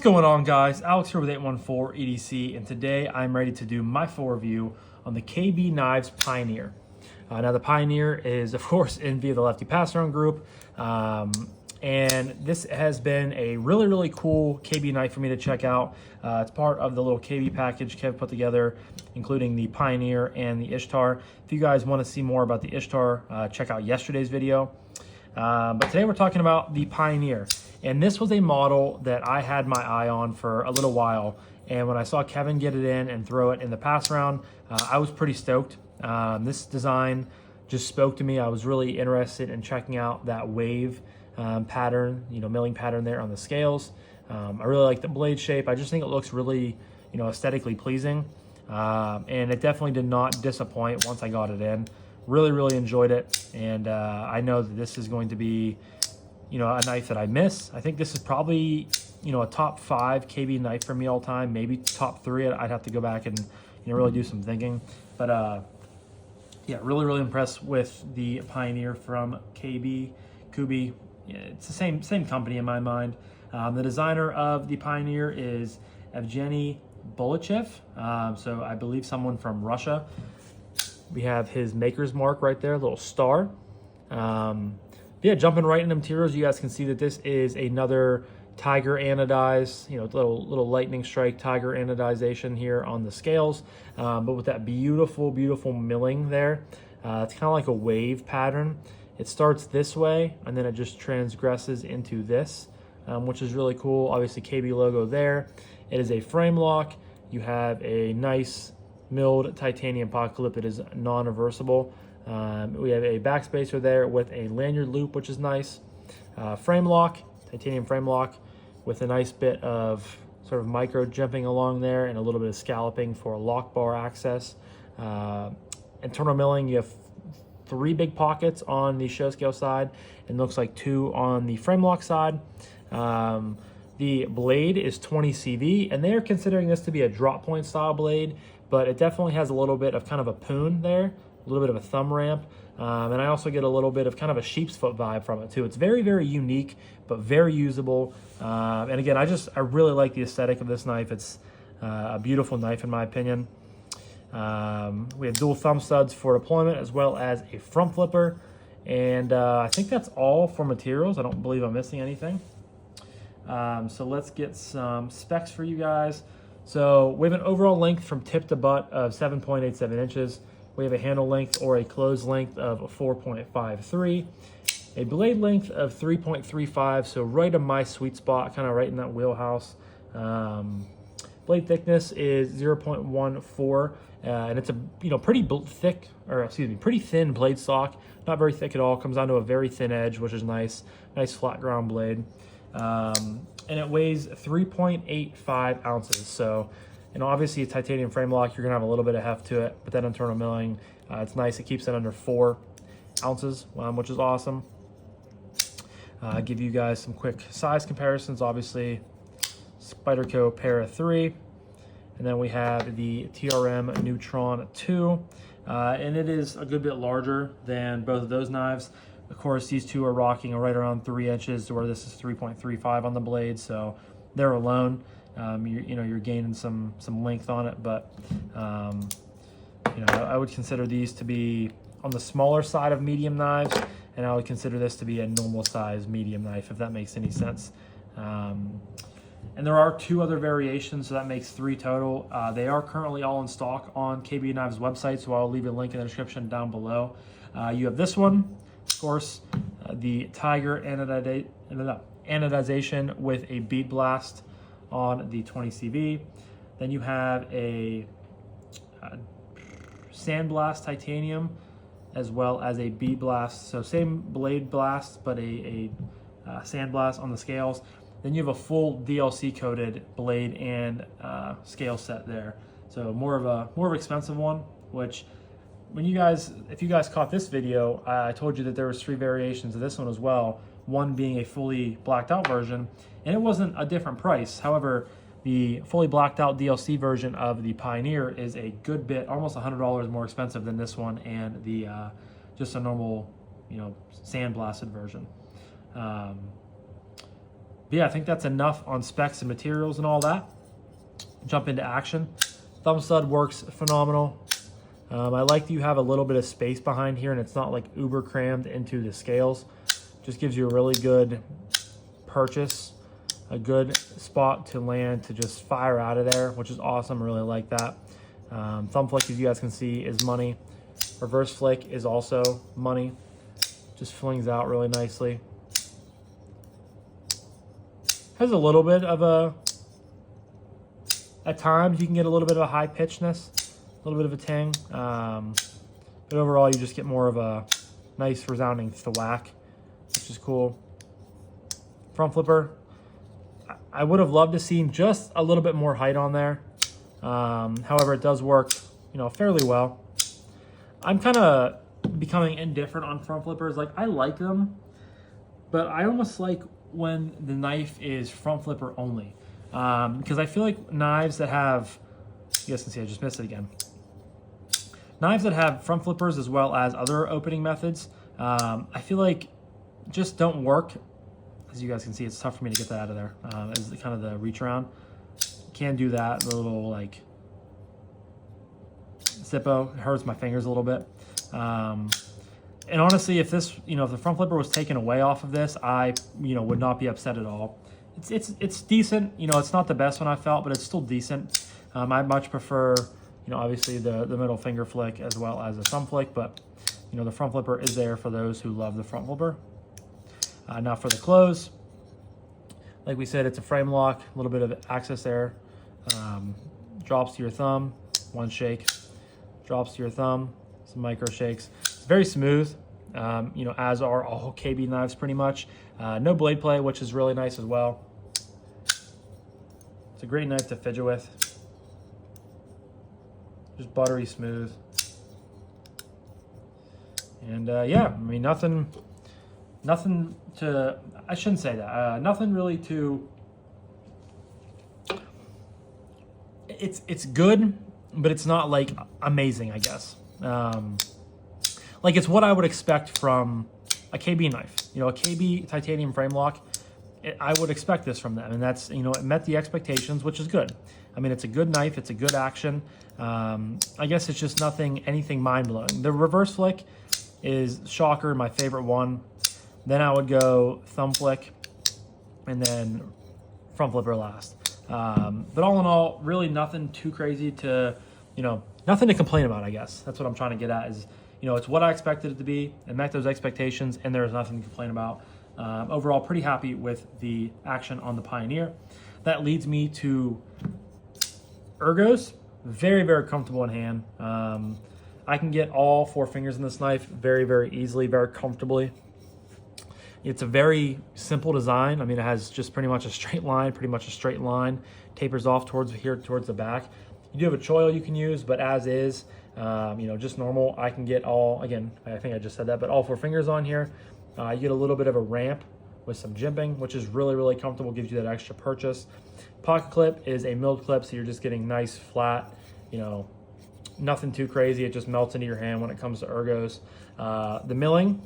going on, guys? Alex here with 814 EDC, and today I'm ready to do my full review on the KB Knives Pioneer. Now the Pioneer is, of course, in via the Lefty passaround group, and this has been a really cool KB knife for me to check out. It's part of the little KB package Kev put together, including the Pioneer and the Ishtar. If you guys want to see more about the Ishtar, check out yesterday's video. But today we're talking about the Pioneer. And this was a model that I had my eye on for a little while. And when I saw Kevin get it in and throw it in the pass round, I was pretty stoked. This design just spoke to me. I was really interested in checking out that wave pattern, milling pattern there on the scales. I really like the blade shape. I just think it looks really, aesthetically pleasing. And it definitely did not disappoint once I got it in. Really enjoyed it. And I know that this is going to be a knife that I miss. I think this is probably, a top 5 KB knife for me all time, maybe top 3. I'd have to go back and, really do some thinking. But yeah, really impressed with the Pioneer from KB. Kubi, yeah, it's the same company in my mind. The designer of the Pioneer is Evgeny Bolichev. So I believe someone from Russia. We have his maker's mark right there, a little star. Yeah, jumping right into materials, you guys can see that this is another tiger anodized, little lightning strike tiger anodization here on the scales, but with that beautiful milling there. It's kind of like a wave pattern. It starts this way and then it just transgresses into this, which is really cool. Obviously KB logo there. It is a frame lock. You have a nice milled titanium pocket clip that is non-reversible. We have a backspacer there with a lanyard loop, which is nice. Frame lock, titanium frame lock with a nice bit of sort of micro jimping along there and a little bit of scalloping for lock bar access. Internal milling, you have 3 big pockets on the show scale side and looks like 2 on the frame lock side. The blade is 20 CV, and they are considering this to be a drop point style blade, but it definitely has a little bit of kind of a poon there, a little bit of a thumb ramp, and I also get a little bit of kind of a sheep's foot vibe from it too. It's very unique, but very usable. And again, I really like the aesthetic of this knife. It's a beautiful knife in my opinion. We have dual thumb studs for deployment as well as a front flipper. And I think that's all for materials. I don't believe I'm missing anything. So let's get some specs for you guys. So we have an overall length from tip to butt of 7.87 inches. We have a handle length or a close length of 4.53, a blade length of 3.35, so right in my sweet spot, kind of right in that wheelhouse. Blade thickness is 0.14, and it's a pretty thin blade stock, not very thick at all. Comes down to a very thin edge, which is nice flat ground blade, and it weighs 3.85 ounces. So. Obviously a titanium frame lock, you're gonna have a little bit of heft to it, but that internal milling, it's nice. It keeps it under 4 ounces, which is awesome. I'll give you guys some quick size comparisons. Obviously, Spyderco Para 3, and then we have the TRM Neutron 2, and it is a good bit larger than both of those knives. Of course, these two are rocking right around 3 inches, where this is 3.35 on the blade, so they're alone. You're gaining some length on it, but I would consider these to be on the smaller side of medium knives, and I would consider this to be a normal size medium knife, if that makes any sense. And there are 2 other variations, so that makes 3 total. They are currently all in stock on KB Knives website, so I'll leave a link in the description down below. You have this one, of course, the Tiger anodization with a bead blast on the 20 CV. Then you have a sandblast titanium as well as a bead blast. So same blade blast, but a sandblast on the scales. Then you have a full DLC coated blade and scale set there. So more of an expensive one, which if you guys caught this video, I told you that there was 3 variations of this one as well. One being a fully blacked out version, and it wasn't a different price. However, the fully blacked out DLC version of the Pioneer is a good bit, almost $100 more expensive than this one and the just a normal, sandblasted version. But yeah, I think that's enough on specs and materials and all that. Jump into action. Thumb stud works phenomenal. I like that you have a little bit of space behind here and it's not like uber crammed into the scales. Just gives you a really good purchase, a good spot to land to just fire out of there, which is awesome. I really like that. Thumb flick, as you guys can see, is money. Reverse flick is also money. Just flings out really nicely. Has a little bit of a, at times you can get a little bit of a high pitchness, a little bit of a ting. But overall you just get more of a nice resounding thwack, which is cool. Front flipper, I would have loved to see just a little bit more height on there. However, it does work, fairly well. I'm kind of becoming indifferent on front flippers. Like, I like them, but I almost like when the knife is front flipper only. Because I feel like knives that have, you guys can see I just missed it again. Knives that have front flippers as well as other opening methods, I feel like just don't work. As you guys can see, it's tough for me to get that out of there. As kind of the reach around. Can't do that, the little like Zippo, it hurts my fingers a little bit. And honestly, if this, if the front flipper was taken away off of this, I, would not be upset at all. It's decent. It's not the best one I felt, but it's still decent. I much prefer, obviously the middle finger flick as well as the thumb flick, but the front flipper is there for those who love the front flipper. Now for the close, like we said, it's a frame lock, a little bit of access there. Drops to your thumb, one shake. Drops to your thumb, some micro shakes. It's very smooth, as are all KB knives pretty much. No blade play, which is really nice as well. It's a great knife to fidget with. Just buttery smooth. And yeah, I mean, nothing to, I shouldn't say that. Nothing really to, it's good, but it's not like amazing, I guess. Like it's what I would expect from a KB knife. A KB titanium frame lock, I would expect this from them. And that's, it met the expectations, which is good. I mean, it's a good knife. It's a good action. I guess it's just anything mind-blowing. The reverse flick is, shocker, my favorite one. Then I would go thumb flick and then front flipper last. But all in all, really nothing too crazy to, nothing to complain about, I guess. That's what I'm trying to get at is, it's what I expected it to be. It met those expectations and there's nothing to complain about. Overall, pretty happy with the action on the Pioneer. That leads me to ergos. Very, very comfortable in hand. I can get all 4 fingers in this knife very, very easily, very comfortably. It's a very simple design. I mean, it has just pretty much a straight line, tapers off towards the back. You do have a choil you can use, but as is, just normal. I can get all, again, I think I just said that, but all 4 fingers on here. You get a little bit of a ramp with some jimping, which is really, really comfortable, gives you that extra purchase. Pocket clip is a milled clip, so you're just getting nice, flat, nothing too crazy. It just melts into your hand when it comes to ergos. The milling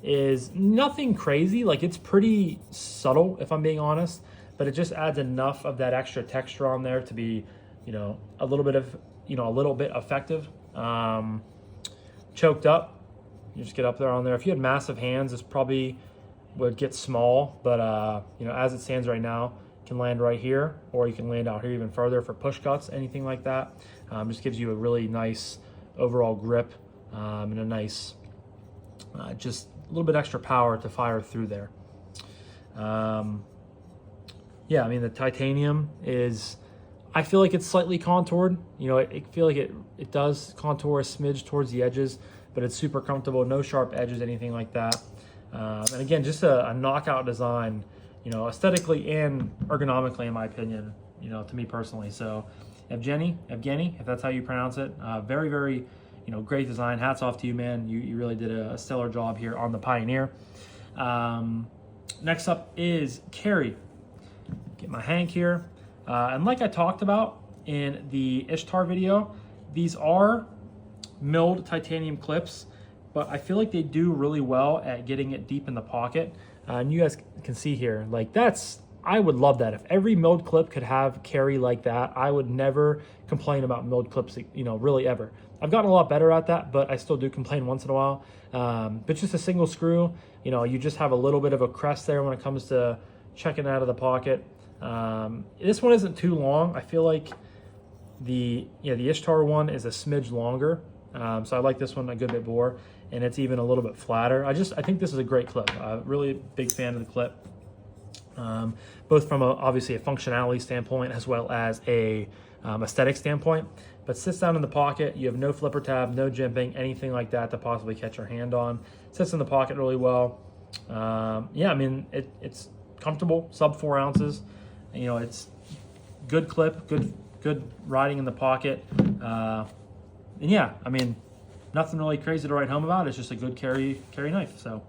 is nothing crazy. Like, it's pretty subtle, if I'm being honest, but it just adds enough of that extra texture on there to be, a little bit effective. Choked up, you just get up there on there. If you had massive hands, this probably would get small, but as it stands right now, it can land right here, or you can land out here even further for push cuts, anything like that. Just gives you a really nice overall grip and a nice, just a little bit extra power to fire through there. Yeah, I mean, the titanium is, I feel like it's slightly contoured. I feel like it does contour a smidge towards the edges, but it's super comfortable, no sharp edges, anything like that. And again, just a knockout design, aesthetically and ergonomically, in my opinion, to me personally. So Evgeny, if that's how you pronounce it, very, very, great design. Hats off to you, man. You really did a stellar job here on the Pioneer. Next up is Carry. Get my Hank here. And like I talked about in the Ishtar video, these are milled titanium clips, but I feel like they do really well at getting it deep in the pocket. And you guys can see here, like that's I would love that. If every milled clip could have carry like that, I would never complain about milled clips, really ever. I've gotten a lot better at that, but I still do complain once in a while. But just a single screw, you just have a little bit of a crest there when it comes to checking out of the pocket. This one isn't too long. I feel like the Ishtar one is a smidge longer. So I like this one a good bit more, and it's even a little bit flatter. I think this is a great clip. Really big fan of the clip, both from obviously a functionality standpoint as well as a aesthetic standpoint. But sits down in the pocket. You have no flipper tab, no jimping, anything like that to possibly catch your hand on. Sits in the pocket really well. Yeah, I mean it's comfortable, sub 4 ounces. It's good clip, good riding in the pocket. And yeah, I mean, nothing really crazy to write home about. It's just a good carry knife. So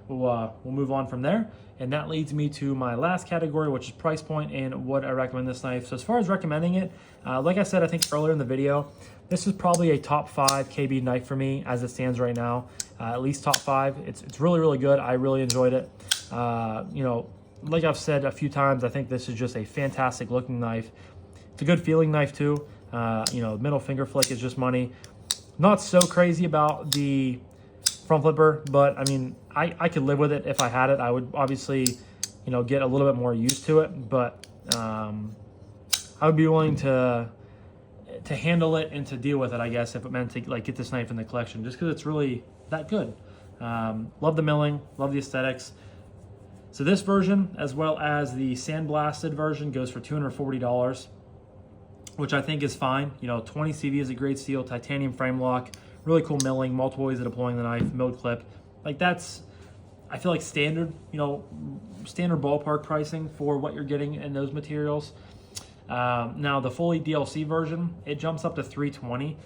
we'll move on from there. And that leads me to my last category, which is price point and would I recommend this knife. So as far as recommending it, like I said, I think earlier in the video, this is probably a top 5 KB knife for me as it stands right now. At least top 5. It's really, really good. I really enjoyed it. Like I've said a few times, I think this is just a fantastic looking knife. It's a good feeling knife too. Middle finger flick is just money. Not so crazy about the front flipper, but I mean, I could live with it if I had it. I would obviously, get a little bit more used to it, but I would be willing to handle it and to deal with it, I guess, if it meant to get this knife in the collection, just because it's really that good. Love the milling, love the aesthetics. So this version, as well as the sandblasted version, goes for $240. Which I think is fine. 20 CV is a great steel, titanium frame lock, really cool milling, multiple ways of deploying the knife, milled clip. That's, I feel like standard ballpark pricing for what you're getting in those materials. Now the fully DLC version, it jumps up to $320.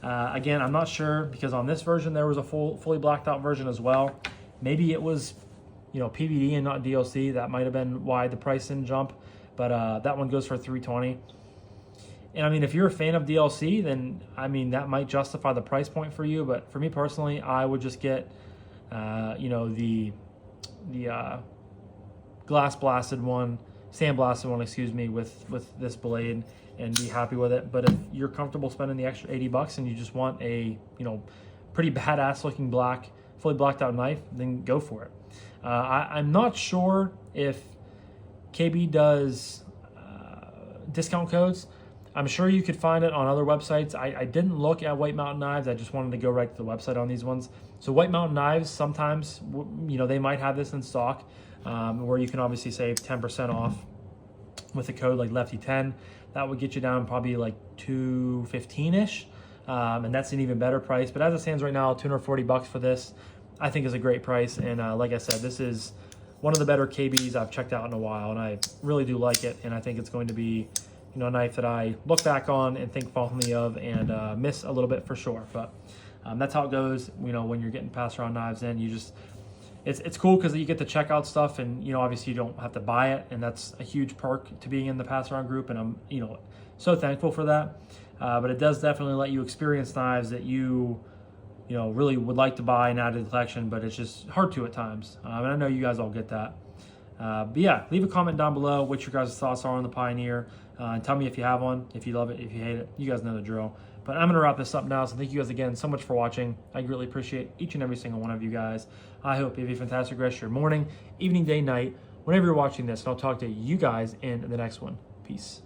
Again, I'm not sure because on this version there was a fully blacked out version as well. Maybe it was, PVD and not DLC. That might have been why the price didn't jump. But that one goes for $320. And I mean, if you're a fan of DLC, then I mean that might justify the price point for you. But for me personally, I would just get, the glass blasted one, sand blasted one, excuse me, with this blade, and be happy with it. But if you're comfortable spending the extra $80 and you just want a pretty badass looking fully blacked out knife, then go for it. I'm not sure if KB does discount codes. I'm sure you could find it on other websites. I didn't look at White Mountain Knives. I just wanted to go right to the website on these ones. So White Mountain Knives, sometimes, they might have this in stock, where you can obviously save 10% off with a code like Lefty10. That would get you down probably like $215-ish, and that's an even better price. But as it stands right now, $240 for this, I think is a great price. And like I said, this is one of the better KBs I've checked out in a while, and I really do like it. And I think it's going to be a knife that I look back on and think fondly of and miss a little bit for sure. But that's how it goes, when you're getting passaround knives in. It's cool because you get to check out stuff, and obviously you don't have to buy it, and that's a huge perk to being in the passaround group, and I'm so thankful for that. But it does definitely let you experience knives that you really would like to buy and add to the collection, but it's just hard to at times. And I know you guys all get that. But yeah, leave a comment down below what your guys' thoughts are on the Pioneer. And tell me if you have one, if you love it, if you hate it. You guys know the drill. But I'm going to wrap this up now. So thank you guys again so much for watching. I greatly appreciate each and every single one of you guys. I hope you have a fantastic rest of your morning, evening, day, night, whenever you're watching this. And I'll talk to you guys in the next one. Peace.